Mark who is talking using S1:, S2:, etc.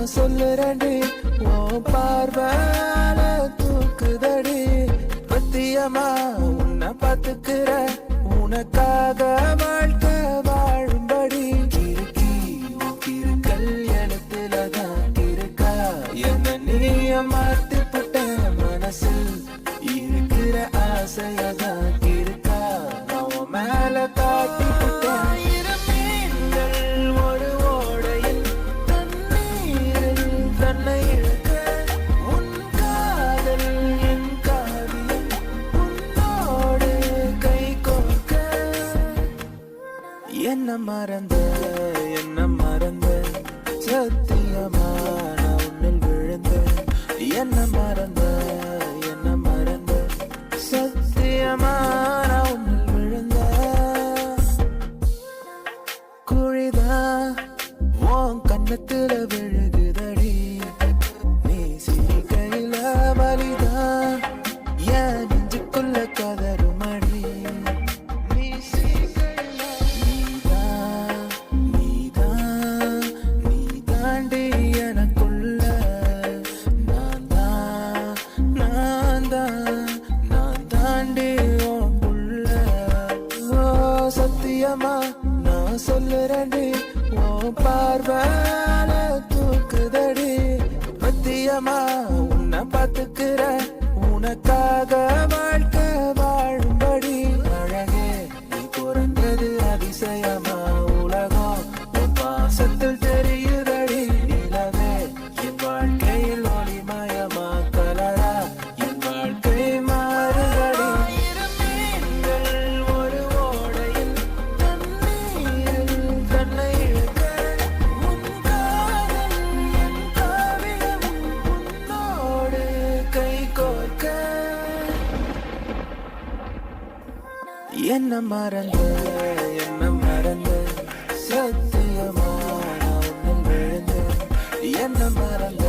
S1: நான் சொல்லுறேன்டி ஓ பார்வால தூக்குதடி பத்தியமா உன்னை பார்த்துக்கிற உனக்காக வாழ்க்கை வாழும்படி கிறுக்கி கிறுக்கல் எழுத்துலதான் இருக்கா என்ன நீய மாத்தி புட்ட மனசில் இருக்கிற ஆசையதான் இருக்கா நான் மேல காட்டி புட்ட ஒரு ஓடையில் தண்ணீரில் தன்னை இழுக்க உன் காதல் என் காவியம் உன்னோடு கை கோர்க்க என்ன மறந்த சத்தியமா நான் உன்னில் விழுந்த என்ன மறந்த சத்தியமா நான் உன்னில் விழுந்த குழிதான் உன் கண்ணத்துல விழுகுதடி நீ சிரிக்கையில வலிதான் என் நெஞ்சுக்குள்ள கதறுமடி நீ சிரிக்கையில நீ தாண்டி எனக்குள்ள நான் தாண்டி உன் புள்ள ஓ சத்தியமா நான் சொல்லுறேன்டி ஓ பார்வால தூக்குதடி பத்தியமா உன்னை பார்த்துக்கிற உனக்காக வாழ்க்கை வாழும்படி அழகே நீ பிறந்தது அதிசயமா உலகம் உன் பாசத்தில் தெரியுதடி நிலவே என் வாழ்க்கையில் ஒளிமயமா கலரா என் வாழ்க்கை மாறுதடி ஒரு ஓடையில் தண்ணீரில் தன்னை இழுக்க உன் காதல் என் காவியம் உன்னோடு கை கோர்க்க என்ன மறந்த சத்தியமா நான் உன்னில் விழுந்த என்ன மறந்த